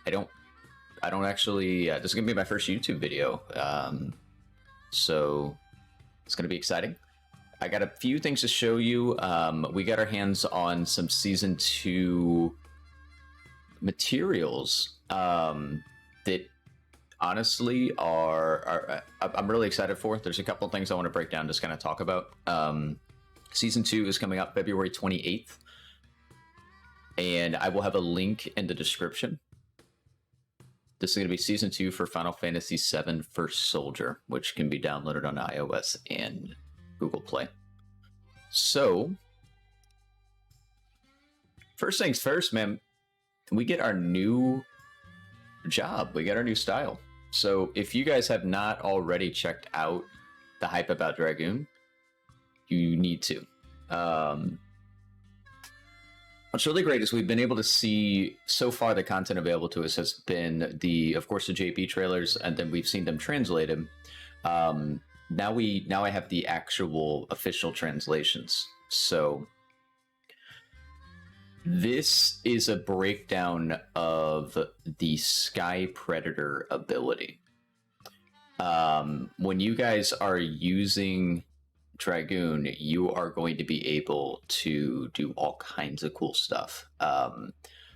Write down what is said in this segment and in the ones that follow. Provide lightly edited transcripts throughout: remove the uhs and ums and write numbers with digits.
I don't actually. This is gonna be my first YouTube video, so it's gonna be exciting. I got a few things to show you. We got our hands on some season 2 materials that honestly I'm really excited for. There's a couple things I want to break down, just kind of talk about. Season 2 is coming up February 28th, and I will have a link in the description. This is going to be Season 2 for Final Fantasy VII First Soldier, which can be downloaded on iOS and Google Play. So, first things first, man, we get our new job. We get our new style. So, if you guys have not already checked out the hype about Dragoon, you need to. What's really great is we've been able to see so far the content available to us has been of course, the JP trailers, and then we've seen them translated. Now I have the actual official translations. So this is a breakdown of the Sky Predator ability. When you guys are using Dragoon, you are going to be able to do all kinds of cool stuff.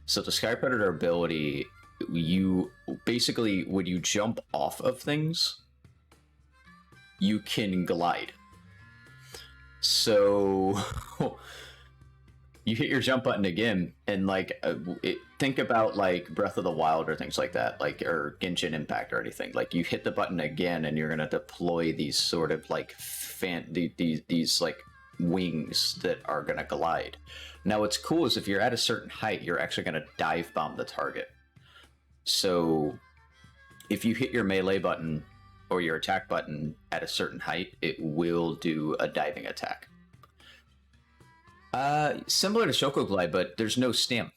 So the Sky Predator ability, you basically, when you jump off of things, you can glide. So you hit your jump button again, and like think about like Breath of the Wild or things like that, like, or Genshin Impact or anything. Like, you hit the button again, and you're gonna deploy these sort of like these like wings that are gonna glide. Now, what's cool is if you're at a certain height, you're actually gonna dive bomb the target. So if you hit your melee button or your attack button at a certain height, it will do a diving attack. Similar to Shoko Glide, but there's no stam.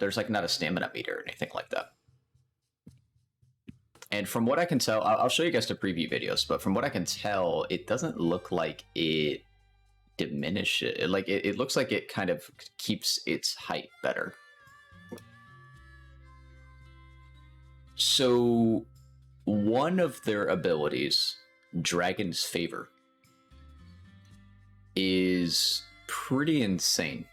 There's like not a stamina meter or anything like that. And from what I can tell, I'll show you guys the preview videos, but from what I can tell, it doesn't look like it diminishes. It looks like it kind of keeps its height better. So one of their abilities, Dragon's Favor, is pretty insane.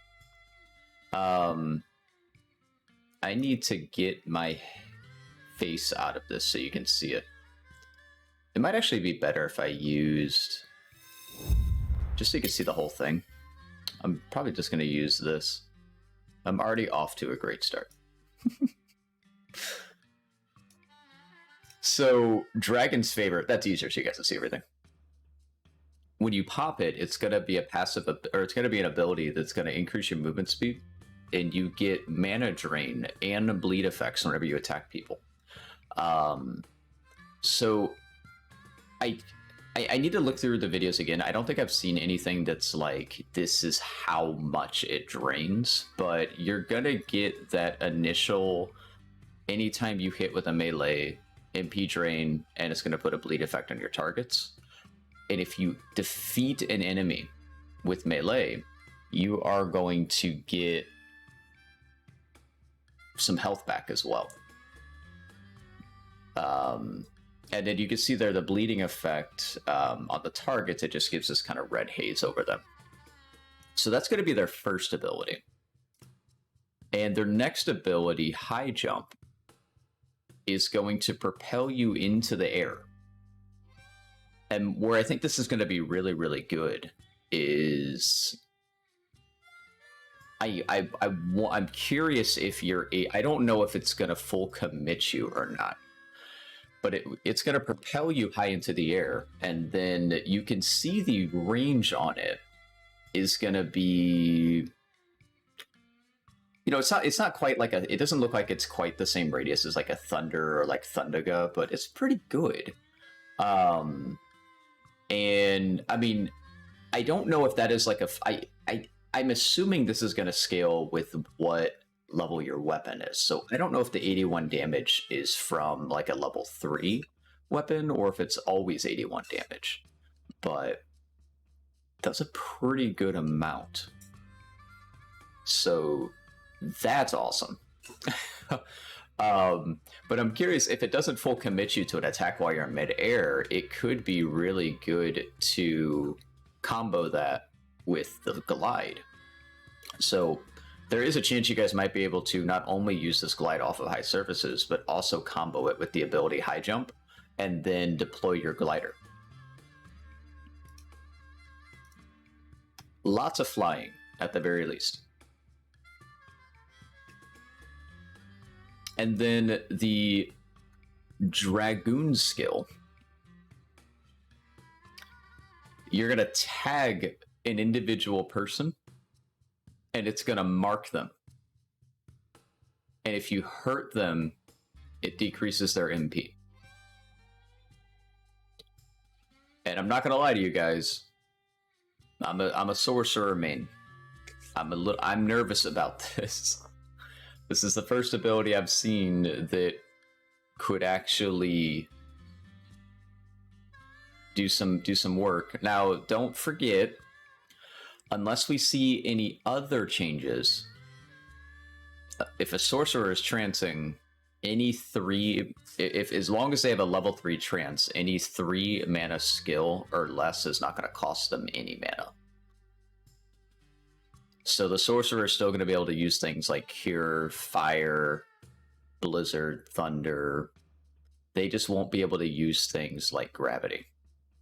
I need to get my face out of this so you can see it. It might actually be better if I used, just so you can see the whole thing. I'm probably just going to use this. I'm already off to a great start. So, Dragon's Favor, that's easier so you guys can see everything. When you pop it, it's going to be a passive, or it's going to be an ability that's going to increase your movement speed, and you get mana drain and bleed effects whenever you attack people. So I need to look through the videos again. I don't think I've seen anything that's like, this is how much it drains, but you're going to get that initial, anytime you hit with a melee, MP drain, and it's going to put a bleed effect on your targets. And if you defeat an enemy with melee, you are going to get some health back as well. And then you can see there the bleeding effect on the targets. It just gives this kind of red haze over them. So that's going to be their first ability. And their next ability, High Jump, is going to propel you into the air. And where I think this is going to be really, really good is I'm curious if you're I don't know if it's going to full commit you or not, but it's going to propel you high into the air, and then you can see the range on it is going to be, you know, it's not quite like it doesn't look like it's quite the same radius as like a Thunder or like Thundaga, but it's pretty good. And I mean, I don't know if that is like I'm assuming this is going to scale with what level your weapon is. So I don't know if the 81 damage is from like a level 3 weapon or if it's always 81 damage, but that's a pretty good amount. So that's awesome. But I'm curious, if it doesn't full commit you to an attack while you're in midair, it could be really good to combo that with the glide. So there is a chance you guys might be able to not only use this glide off of high surfaces, but also combo it with the ability high jump and then deploy your glider. Lots of flying, at the very least. And then the Dragoon skill. You're going to tag an individual person, and it's going to mark them. And if you hurt them, it decreases their MP. And I'm not going to lie to you guys. I'm a sorcerer main. I'm nervous about this. This is the first ability I've seen that could actually do some work. Now, don't forget, unless we see any other changes, if a sorcerer is trancing, any 3, if as long as they have a level 3 trance, any 3 mana skill or less is not going to cost them any mana. So the sorcerer is still going to be able to use things like Cure, Fire, Blizzard, Thunder. They just won't be able to use things like Gravity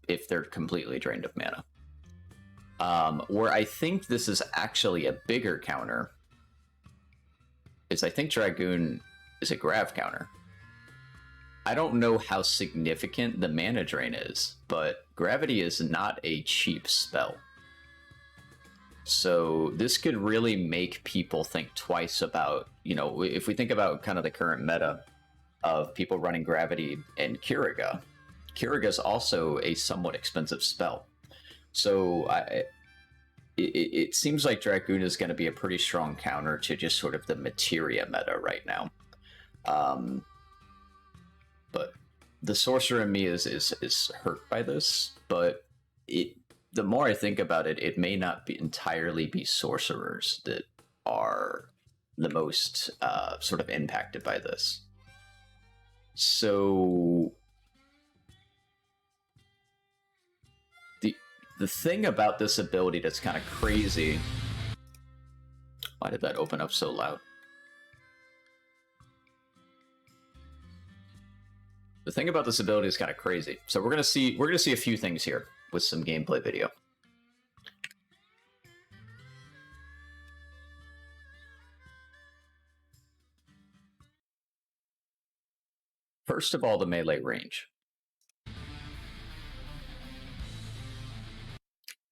if they're completely drained of mana. Where I think this is actually a bigger counter is I think Dragoon is a grav counter. I don't know how significant the mana drain is, but Gravity is not a cheap spell. So this could really make people think twice about, you know, if we think about kind of the current meta of people running Gravity and Curiga. Curiga is also a somewhat expensive spell. So it seems like Dragoon is going to be a pretty strong counter to just sort of the materia meta right now. But the sorcerer in me is hurt by this, but the more I think about it, it may not be entirely be sorcerers that are the most sort of impacted by this. So the thing about this ability that's kind of crazy. Why did that open up so loud? The thing about this ability is kind of crazy. So we're gonna see a few things here with some gameplay video. First of all, the melee range.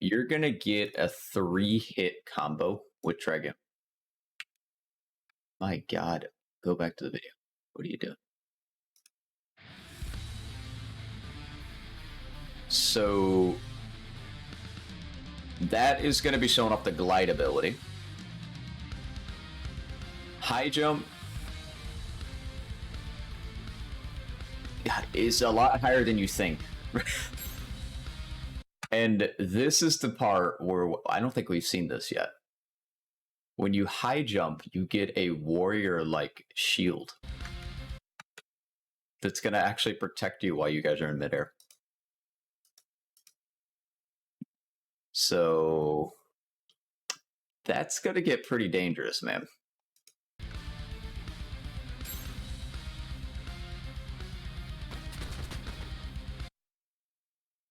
You're gonna get a 3-hit combo with Dragoon. My God, go back to the video. What are you doing? So that is going to be showing up the glide ability. High jump is a lot higher than you think. And this is the part where I don't think we've seen this yet. When you high jump, you get a warrior-like shield that's going to actually protect you while you guys are in midair. So that's going to get pretty dangerous, man.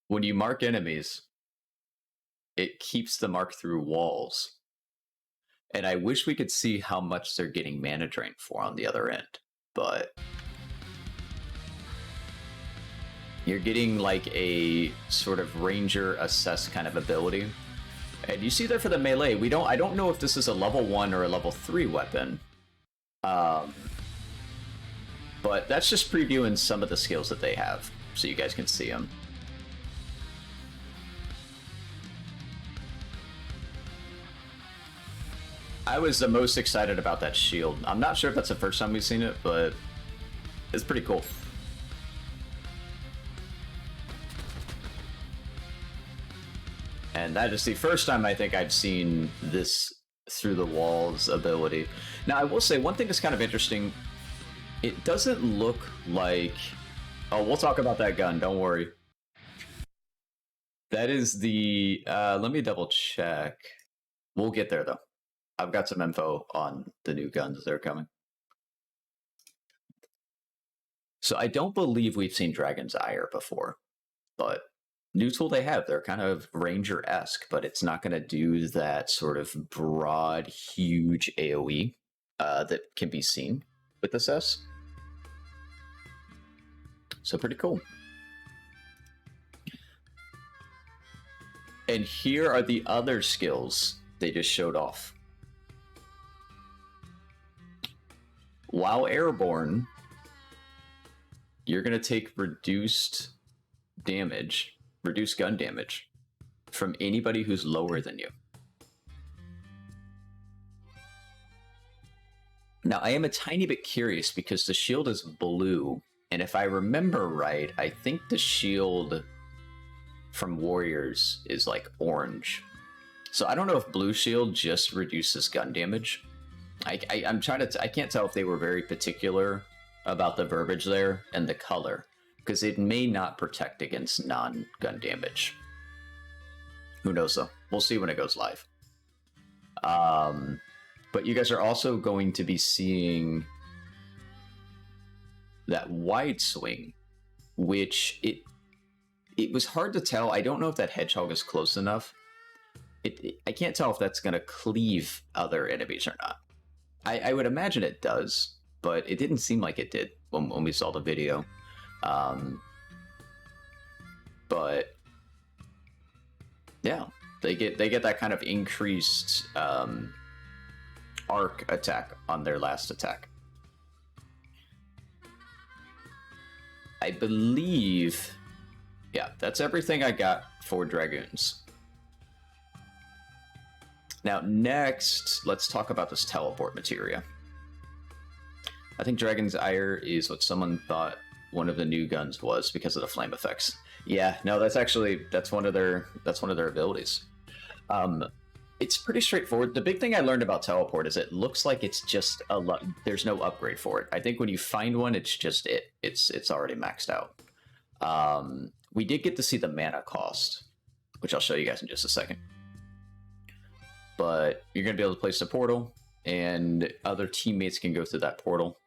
When you mark enemies, it keeps the mark through walls. And I wish we could see how much they're getting mana drain for on the other end, but you're getting like a sort of ranger assess kind of ability. And you see that for the melee. I don't know if this is a level 1 or a level 3 weapon. But that's just previewing some of the skills that they have, so you guys can see them. I was the most excited about that shield. I'm not sure if that's the first time we've seen it, but it's pretty cool. And that is the first time I think I've seen this through the walls ability. Now, I will say one thing that's kind of interesting It doesn't look like... Oh, we'll talk about that gun, don't worry. That is the... let me double check. We'll get there, though. I've got some info on the new guns that are coming. So I don't believe we've seen Dragon's Ire before, but new tool they have. They're kind of Ranger-esque, but it's not going to do that sort of broad, huge AoE that can be seen with this S. So pretty cool. And here are the other skills they just showed off. While airborne, you're going to take reduced damage, reduced gun damage, from anybody who's lower than you. Now, I am a tiny bit curious because the shield is blue, and if I remember right, I think the shield from Warriors is like orange. So I don't know if blue shield just reduces gun damage. I'm trying to... I can't tell if they were very particular about the verbiage there and the color, because it may not protect against non-gun damage. Who knows, though? We'll see when it goes live. But you guys are also going to be seeing that wide swing, which it was hard to tell. I don't know if that hedgehog is close enough. I can't tell if that's going to cleave other enemies or not. I would imagine it does, but it didn't seem like it did when we saw the video. But yeah, they get that kind of increased arc attack on their last attack. I believe, yeah, that's everything I got for Dragoons. Now, next, let's talk about this teleport materia. I think Dragon's Ire is what someone thought one of the new guns was because of the flame effects. Yeah, no, that's one of their abilities. It's pretty straightforward. The big thing I learned about teleport is it looks like it's just there's no upgrade for it. I think when you find one, it's just it's already maxed out. We did get to see the mana cost, which I'll show you guys in just a second. But you're going to be able to place a portal, and other teammates can go through that portal.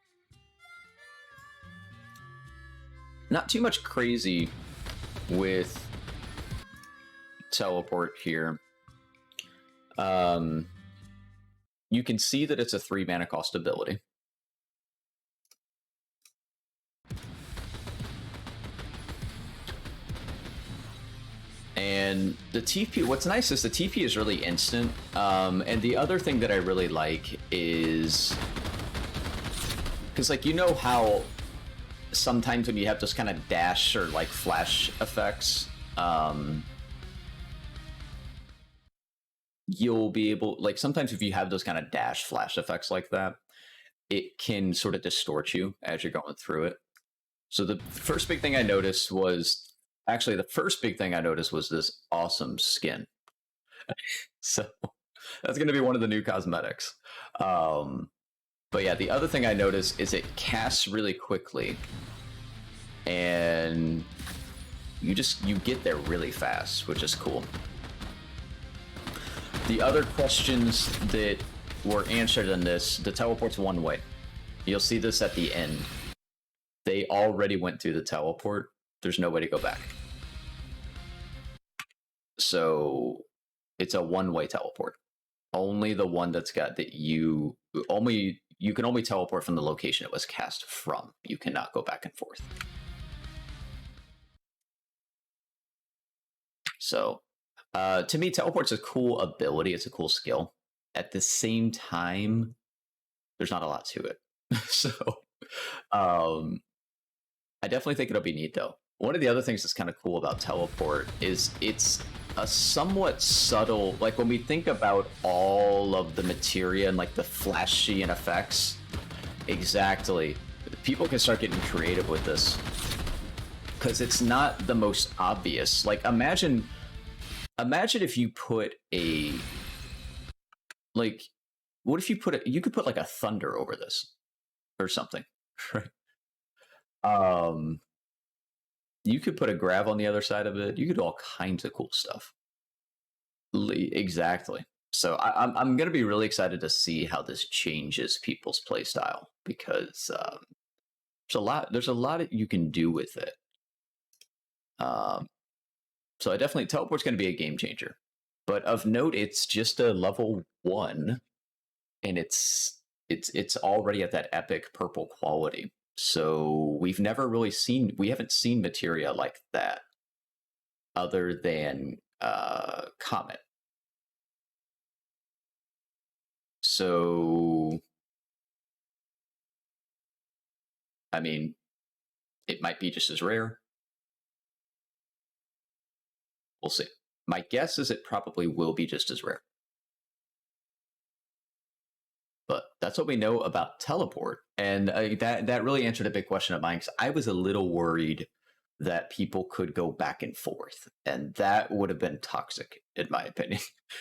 Not too much crazy with teleport here. You can see that it's a 3 mana cost ability. And the TP, what's nice is the TP is really instant. And the other thing that I really like is, because like, you know how sometimes when you have those kind of dash or like flash effects, you'll be able, like sometimes if you have those kind of dash flash effects like that, it can sort of distort you as you're going through it. So the first big thing I noticed was, actually, the first big thing I noticed was this awesome skin. So that's going to be one of the new cosmetics. But yeah, the other thing I noticed is it casts really quickly, and you get there really fast, which is cool. The other questions that were answered in this, the teleport's one way. You'll see this at the end. They already went through the teleport. There's no way to go back. So it's a one-way teleport. Only the one that's got that you can only teleport from the location it was cast from. You cannot go back and forth. So to me, teleport's a cool ability. It's a cool skill. At the same time, there's not a lot to it. So I definitely think it'll be neat, though. One of the other things that's kind of cool about teleport is it's a somewhat subtle, like when we think about all of the materia and like the flashy and effects, exactly, people can start getting creative with this because it's not the most obvious. Like imagine if you put a, like, what if you put you could put like a thunder over this or something. Right. You could put a grav on the other side of it. You could do all kinds of cool stuff. Exactly. So I'm going to be really excited to see how this changes people's play style, because there's a lot that you can do with it. So I definitely, teleport's going to be a game changer. But of note, it's just a level 1, and it's already at that epic purple quality. So we haven't seen materia like that other than Comet. So, I mean, it might be just as rare. We'll see. My guess is it probably will be just as rare. But that's what we know about teleport. And that really answered a big question of mine, because I was a little worried that people could go back and forth, and that would have been toxic, in my opinion.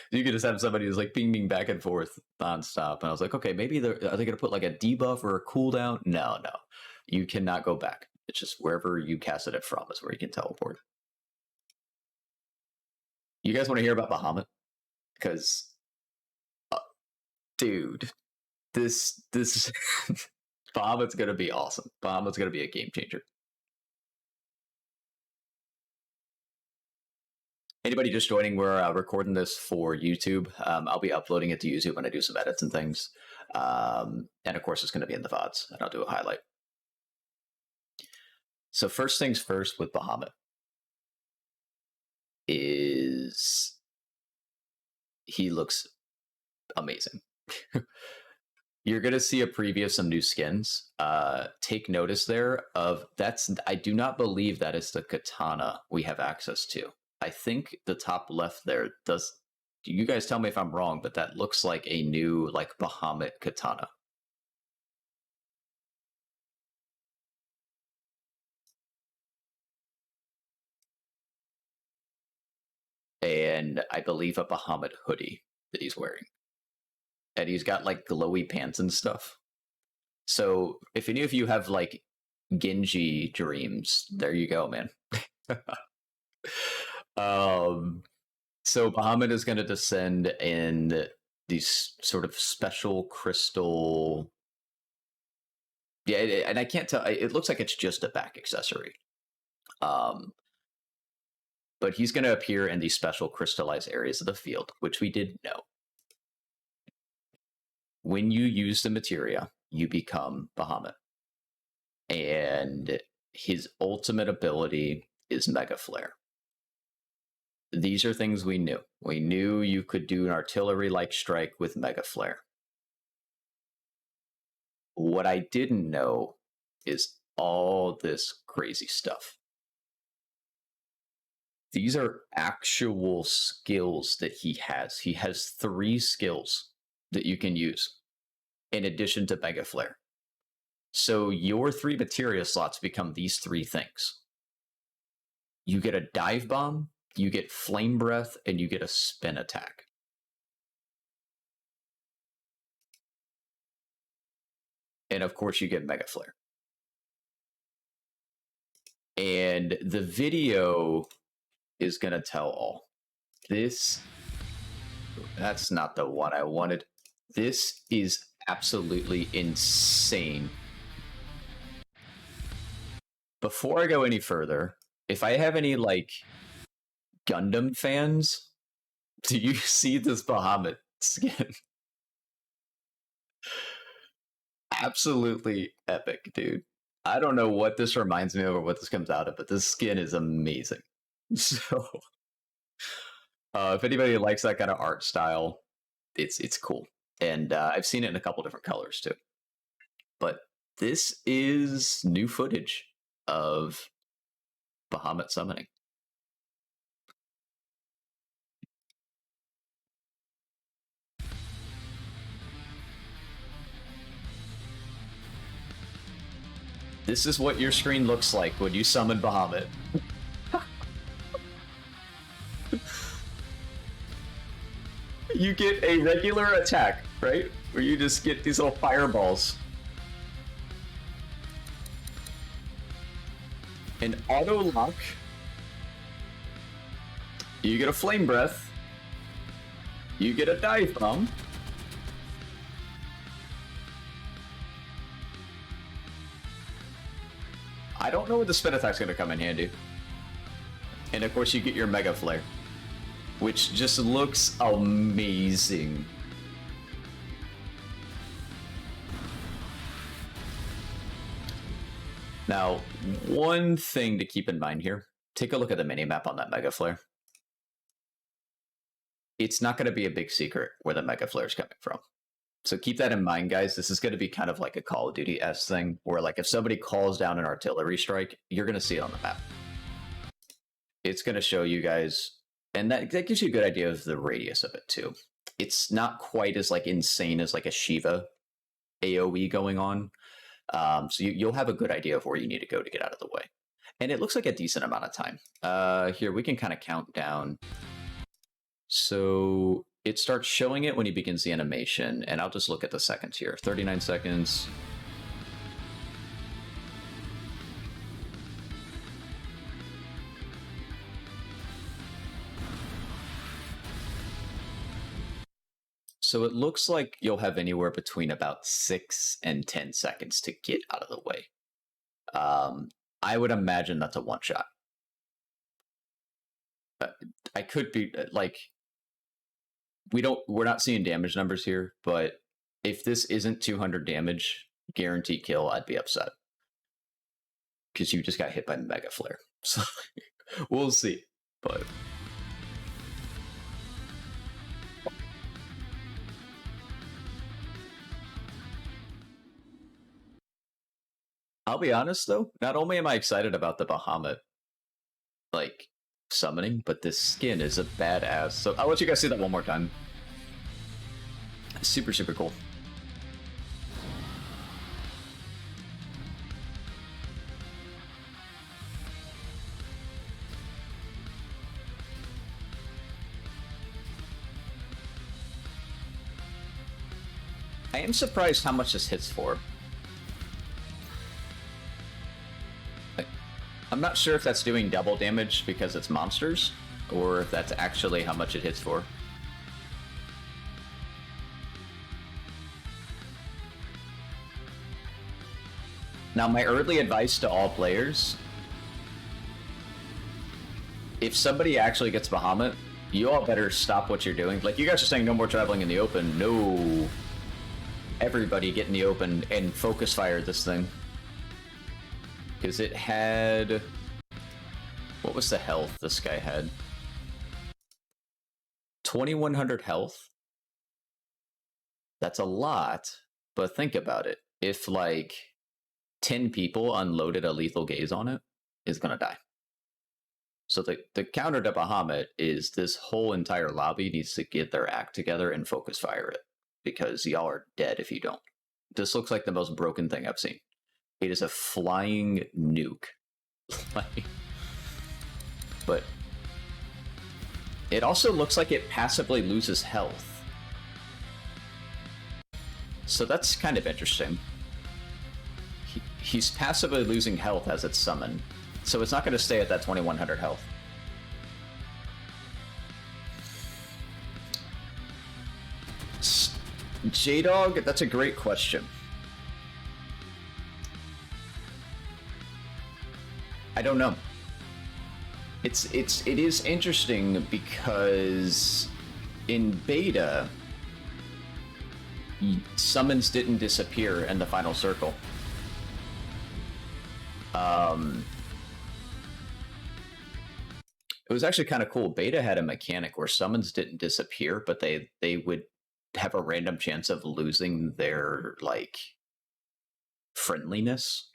You could just have somebody who's like pinging back and forth nonstop, and I was like, okay, maybe are they going to put like a debuff or a cooldown? No, you cannot go back. It's just wherever you casted it from is where you can teleport. You guys want to hear about Bahamut? Because, dude, this Bahamut's going to be awesome. Bahamut's going to be a game changer. Anybody just joining, we're recording this for YouTube. I'll be uploading it to YouTube when I do some edits and things. And of course, it's going to be in the VODs, and I'll do a highlight. So first things first with Bahamut is he looks amazing. You're going to see a preview of some new skins. Take notice there of I do not believe that is the katana we have access to. I think the top left there does. You guys tell me if I'm wrong, but that looks like a new like Bahamut katana. And I believe a Bahamut hoodie that he's wearing. And he's got like glowy pants and stuff. So if any of you have like Genji dreams, there you go, man. So Bahamut is going to descend in these sort of special crystal. Yeah, and I can't tell. It looks like it's just a back accessory. But he's going to appear in these special crystallized areas of the field, which we didn't know. When you use the materia, you become Bahamut. And his ultimate ability is Mega Flare. These are things we knew. We knew you could do an artillery-like strike with Mega Flare. What I didn't know is all this crazy stuff. These are actual skills that he has. He has 3 skills that you can use in addition to Mega Flare. So your 3 materia slots become these 3 things. You get a dive bomb, you get flame breath, and you get a spin attack. And of course you get Mega Flare. And the video is going to tell all. That's not the one I wanted. This is absolutely insane. Before I go any further, if I have any like Gundam fans, do you see this Bahamut skin? Absolutely epic, dude. I don't know what this reminds me of or what this comes out of, but this skin is amazing. So, if anybody likes that kind of art style, it's cool. And I've seen it in a couple different colors too. But this is new footage of Bahamut summoning. This is what your screen looks like when you summon Bahamut. You get a regular attack, right? Where you just get these little fireballs. An auto lock. You get a flame breath. You get a dive bomb. I don't know where the spin attack's going to come in handy. And of course you get your Mega Flare, which just looks amazing. Now, one thing to keep in mind here, take a look at the minimap on that Mega Flare. It's not going to be a big secret where the Mega Flare is coming from. So keep that in mind, guys. This is going to be kind of like a Call of Duty-esque thing, where like if somebody calls down an artillery strike, you're going to see it on the map. It's going to show you guys, and that gives you a good idea of the radius of it too. It's not quite as like insane as like a Shiva AoE going on. So you'll have a good idea of where you need to go to get out of the way. And it looks like a decent amount of time. Here, we can kind of count down. So it starts showing it when he begins the animation, and I'll just look at the seconds here. 39 seconds. So it looks like you'll have anywhere between about 6 and 10 seconds to get out of the way. I would imagine that's a one-shot. I could be like, we're not seeing damage numbers here, but if this isn't 200 damage, guaranteed kill, I'd be upset. Because you just got hit by Mega Flare. So we'll see. But I'll be honest though, not only am I excited about the Bahamut like summoning, but this skin is a badass. So I'll let you guys see that one more time. Super, super cool. I am surprised how much this hits for. I'm not sure if that's doing double damage because it's monsters, or if that's actually how much it hits for. Now, my early advice to all players, if somebody actually gets Bahamut, you all better stop what you're doing. Like, you guys are saying no more traveling in the open. No. Everybody get in the open and focus fire this thing. Because it had... What was the health this guy had? 2100 health? That's a lot, but think about it. If, like, 10 people unloaded a lethal gaze on it, it's gonna die. So the counter to Bahamut is this whole entire lobby needs to get their act together and focus fire it. Because y'all are dead if you don't. This looks like the most broken thing I've seen. It is a flying nuke. But it also looks like it passively loses health. So that's kind of interesting. He's passively losing health as it's summoned. So it's not going to stay at that 2100 health. J-Dog, that's a great question. I don't know. It is interesting because in beta, summons didn't disappear in the final circle. It was actually kind of cool. Beta had a mechanic where summons didn't disappear, but they would have a random chance of losing their, like, friendliness.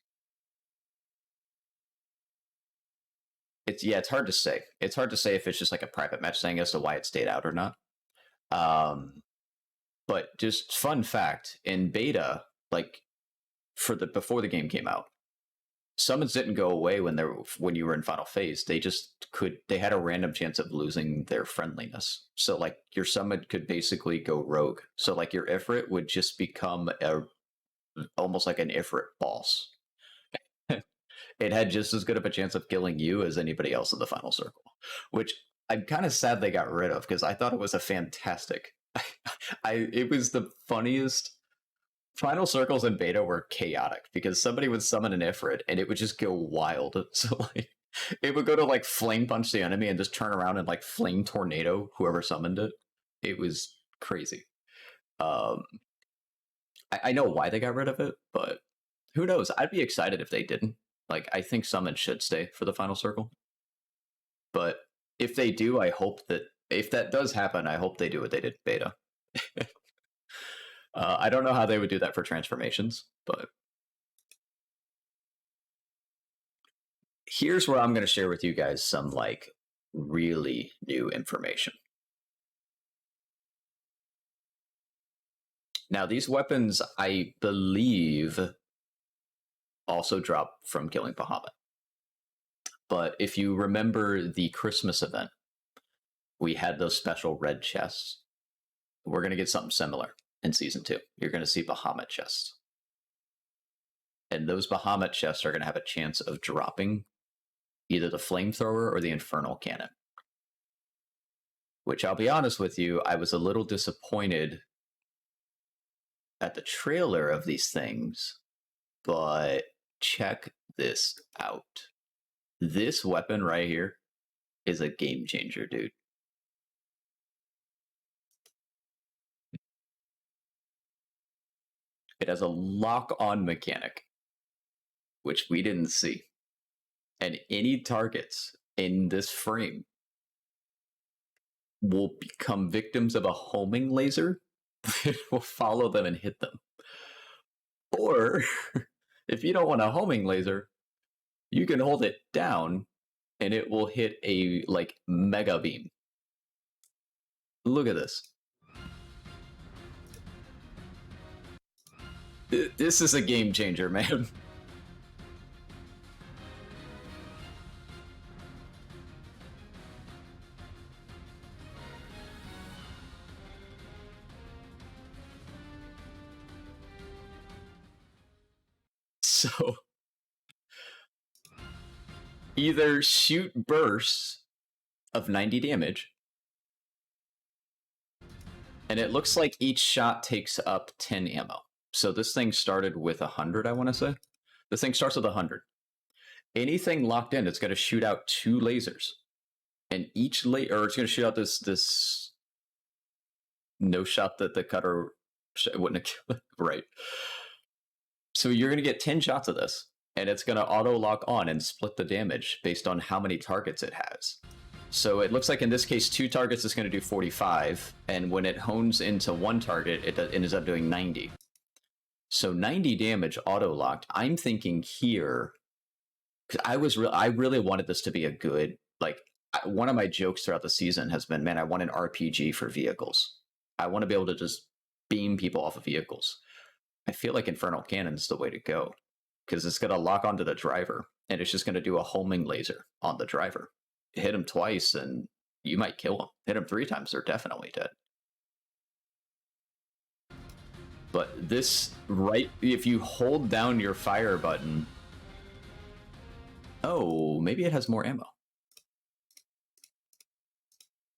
It's hard to say. It's hard to say if it's just like a private match thing as to why it stayed out or not. But just fun fact, in beta, like before the game came out, summons didn't go away when you were in final phase. They had a random chance of losing their friendliness. So like your summon could basically go rogue. So like your Ifrit would just become almost like an Ifrit boss. it had just as good of a chance of killing you as anybody else in the final circle, which I'm kind of sad they got rid of because I thought it was a fantastic. It was the funniest. Final circles in beta were chaotic because somebody would summon an Ifrit and it would just go wild. So like it would go to like flame punch the enemy and just turn around and like flame tornado whoever summoned it. It was crazy. I know why they got rid of it, but who knows? I'd be excited if they didn't. Like, I think summon should stay for the final circle. But if they do, I hope that if that does happen, I hope they do what they did in beta. I don't know how they would do that for transformations, but here's where I'm going to share with you guys some like really new information. Now, these weapons, I believe, also drop from killing Bahamut. But if you remember the Christmas event, we had those special red chests. We're going to get something similar in Season 2. You're going to see Bahamut chests. And those Bahamut chests are going to have a chance of dropping either the flamethrower or the infernal cannon. Which, I'll be honest with you, I was a little disappointed at the trailer of these things, but check this out. This weapon right here is a game changer, dude. It has a lock-on mechanic, which we didn't see. And any targets in this frame will become victims of a homing laser that will follow them and hit them. Or, if you don't want a homing laser, you can hold it down and it will hit a, like, mega beam. Look at this. This is a game changer, man. So, either shoot bursts of 90 damage, and it looks like each shot takes up 10 ammo. So this thing started with 100, I want to say. This thing starts with 100. Anything locked in, it's going to shoot out 2 lasers. And each or it's going to shoot out this no shot that the cutter wouldn't have killed. Right. So you're going to get 10 shots of this, and it's going to auto lock on and split the damage based on how many targets it has. So it looks like in this case, 2 targets is going to do 45, and when it hones into 1 target, it ends up doing 90. So 90 damage auto locked. I'm thinking here, because I really wanted this to be a good, like, one of my jokes throughout the season has been, man, I want an RPG for vehicles. I want to be able to just beam people off of vehicles. I feel like Infernal Cannon's the way to go, because it's going to lock onto the driver, and it's just going to do a homing laser on the driver. Hit him twice, and you might kill him. Hit him 3 times, they're definitely dead. But this, right, if you hold down your fire button... Oh, maybe it has more ammo.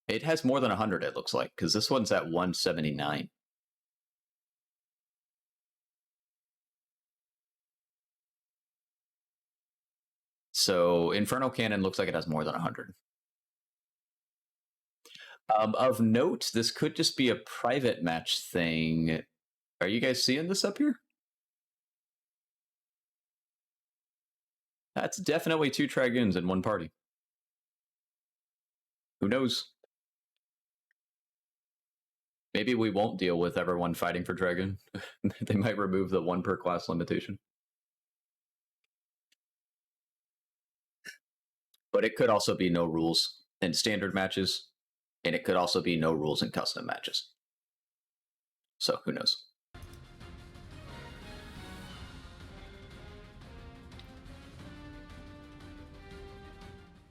It has more than 100, it looks like, because this one's at 179. So Infernal Cannon looks like it has more than 100. Of note, this could just be a private match thing. Are you guys seeing this up here? That's definitely 2 Dragoons in one party. Who knows? Maybe we won't deal with everyone fighting for Dragoon. They might remove the 1 per class limitation. But it could also be no rules in standard matches, and it could also be no rules in custom matches. So who knows?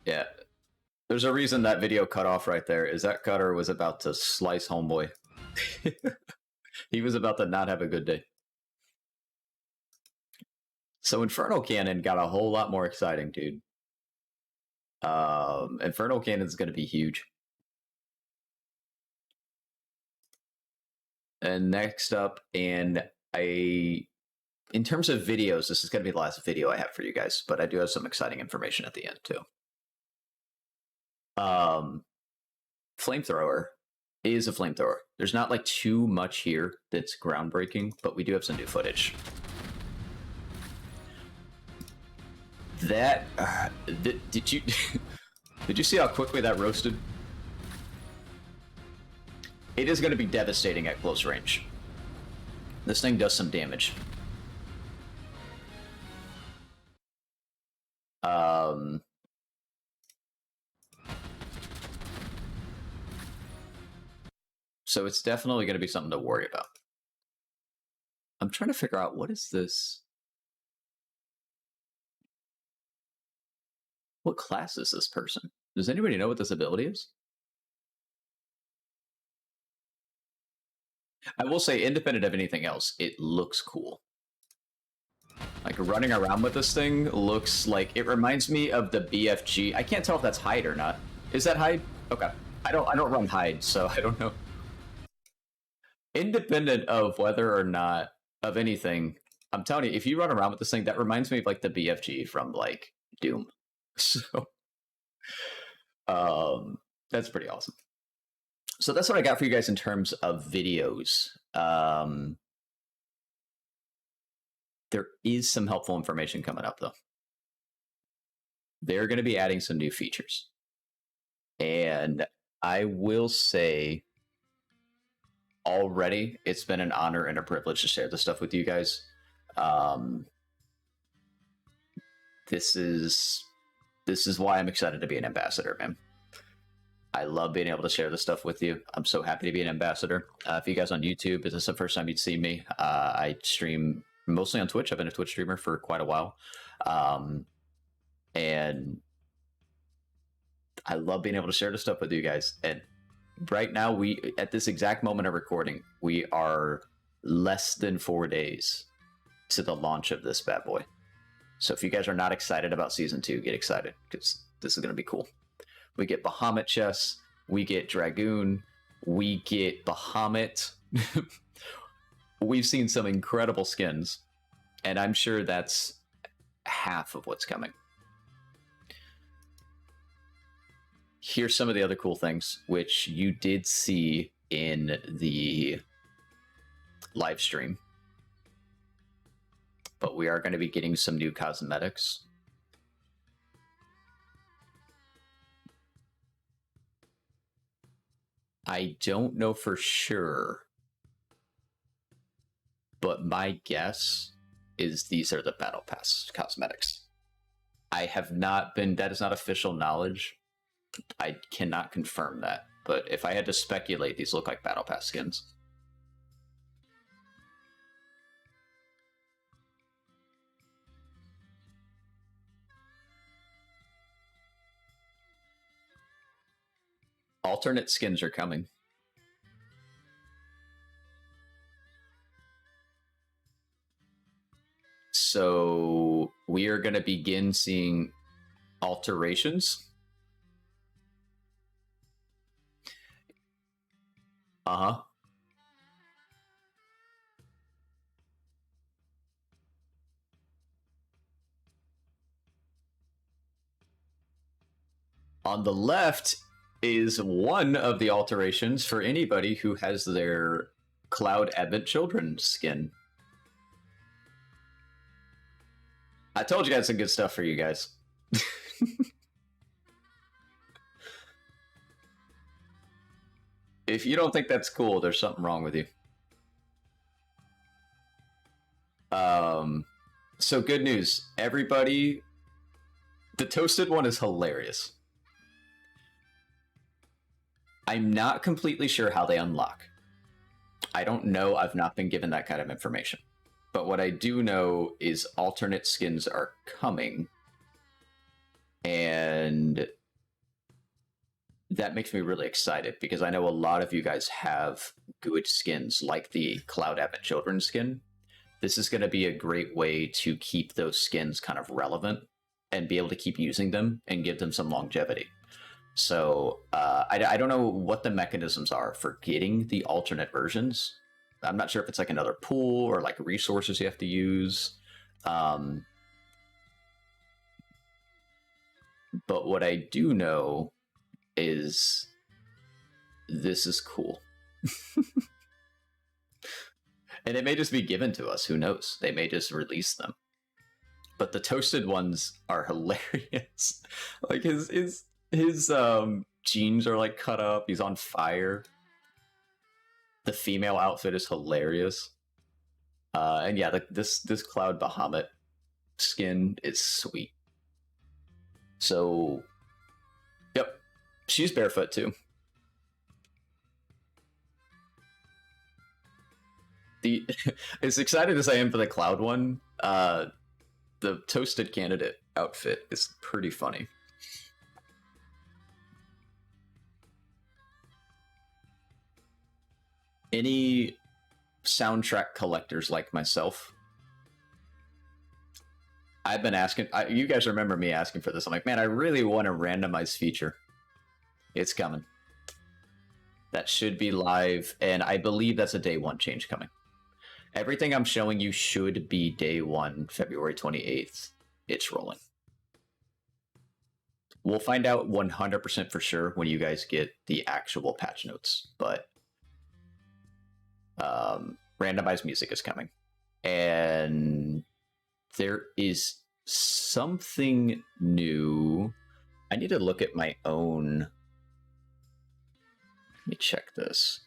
Yeah. There's a reason that video cut off right there, is that cutter was about to slice homeboy. He was about to not have a good day. So Infernal Cannon got a whole lot more exciting, dude. Infernal Cannon is going to be huge. And next up, in terms of videos, this is going to be the last video I have for you guys, but I do have some exciting information at the end too. Flamethrower is a flamethrower. There's not like too much here that's groundbreaking, but we do have some new footage. That did you did you see how quickly that roasted? It is going to be devastating at close range. This thing does some damage. So it's definitely going to be something to worry about. I'm trying to figure out, what is this? What class is this person? Does anybody know what this ability is? I will say, independent of anything else, it looks cool. Like, running around with this thing looks like, it reminds me of the BFG. I can't tell if that's hide or not. Is that hide? Okay. I don't run hide, so I don't know. Independent of whether or not of anything, I'm telling you, if you run around with this thing, that reminds me of like the BFG from like Doom. So that's pretty awesome. So that's what I got for you guys in terms of videos. There is some helpful information coming up, though. They're going to be adding some new features. And I will say, already, it's been an honor and a privilege to share this stuff with you guys. This is why I'm excited to be an ambassador, man. I love being able to share this stuff with you. I'm so happy to be an ambassador. If you guys on YouTube, is this the first time you'd see me? I stream mostly on Twitch. I've been a Twitch streamer for quite a while. And I love being able to share this stuff with you guys. And right now, at this exact moment of recording, we are less than 4 days to the launch of this bad boy. So if you guys are not excited about Season 2, get excited, because this is going to be cool. We get Bahamut chests, we get Dragoon, we get Bahamut. We've seen some incredible skins, and I'm sure that's half of what's coming. Here's some of the other cool things, which you did see in the live stream. But we are going to be getting some new cosmetics. I don't know for sure, but my guess is these are the Battle Pass cosmetics. I have not been, that is not official knowledge. I cannot confirm that, but if I had to speculate, these look like Battle Pass skins. Alternate skins are coming. So we are going to begin seeing alterations. Uh-huh. On the left is one of the alterations for anybody who has their Cloud Advent Children skin. I told you I had some good stuff for you guys. If you don't think that's cool, there's something wrong with you. So good news, everybody. The toasted one is hilarious. I'm not completely sure how they unlock. I don't know. I've not been given that kind of information. But what I do know is alternate skins are coming. And that makes me really excited because I know a lot of you guys have good skins like the Cloud Advent Children skin this is going to be a great way to keep those skins kind of relevant and be able to keep using them and give them some longevity. So I don't know what the mechanisms are for getting the alternate versions. I'm not sure if it's like another pool or like resources you have to use. But what I do know is this is cool. And it may just be given to us. Who knows? They may just release them. But the toasted ones are hilarious. Like his jeans are like cut up. He's on fire. The female outfit is hilarious. And yeah, this Cloud Bahamut skin is sweet. So, yep, she's barefoot too. As excited as I am for the Cloud one, the Toasted Candidate outfit is pretty funny. Any soundtrack collectors like myself, I've been asking, you guys remember me asking for this. I'm like, man, I really want a randomized feature. It's coming. That should be live, and I believe that's a day one change coming. Everything I'm showing you should be day one, February 28th. It's rolling. We'll find out 100% for sure when you guys get the actual patch notes, but randomized music is coming. And there is something new. I need to look at my own. Let me check this.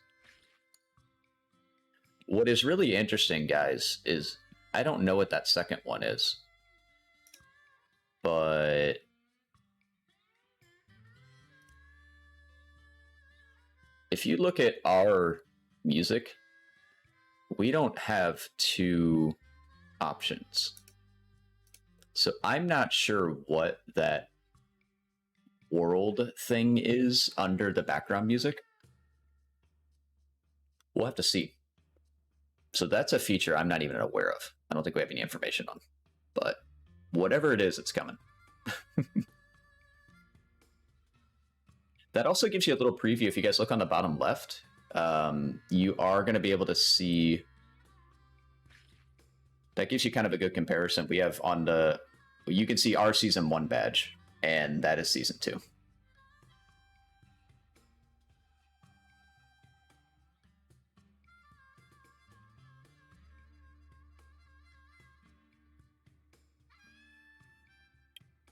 What is really interesting, guys, is I don't know what that second one is. But if you look at our music, we don't have two options. So I'm not sure what that world thing is under the background music. We'll have to see. So that's a feature I'm not even aware of. I don't think we have any information on. But whatever it is, it's coming. That also gives you a little preview. If you guys look on the bottom left, you are going to be able to see. That gives you kind of a good comparison. We have on the, you can see our season 1 badge, and that is season 2.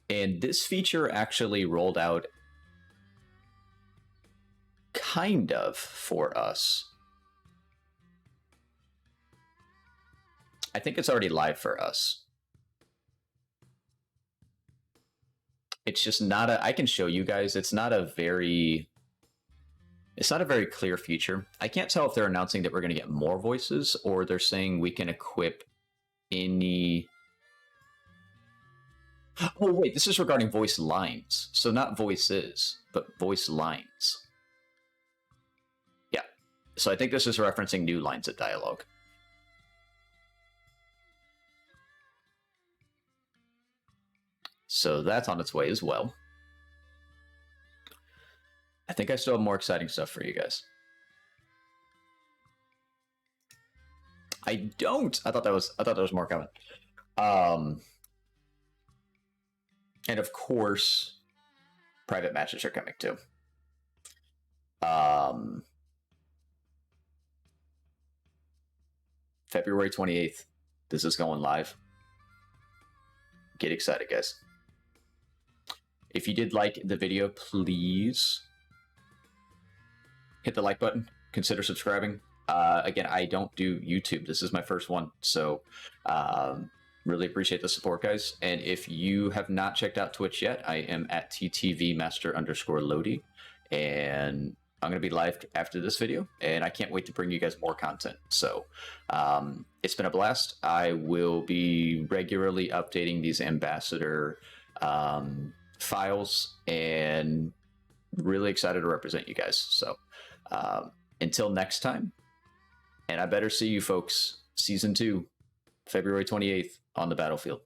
And this feature actually rolled out kind of for us. I think it's already live for us. It's just not a, I can show you guys, it's not a very clear feature. I can't tell if they're announcing that we're going to get more voices or they're saying we can equip any. Oh, wait, this is regarding voice lines. So not voices, but voice lines. Yeah. So I think this is referencing new lines of dialogue. So that's on its way as well. I think I still have more exciting stuff for you guys. I don't. I thought that was more coming. And of course, private matches are coming too. February 28th. This is going live. Get excited, guys. If you did like the video, please hit the like button. Consider subscribing. Again, I don't do YouTube. This is my first one. So really appreciate the support, guys. And if you have not checked out Twitch yet, I am at TTVmaster_Lodi. And I'm going to be live after this video. And I can't wait to bring you guys more content. So it's been a blast. I will be regularly updating these ambassador files and really excited to represent you guys. So until next time, and I better see you folks, season 2 February 28th on the battlefield.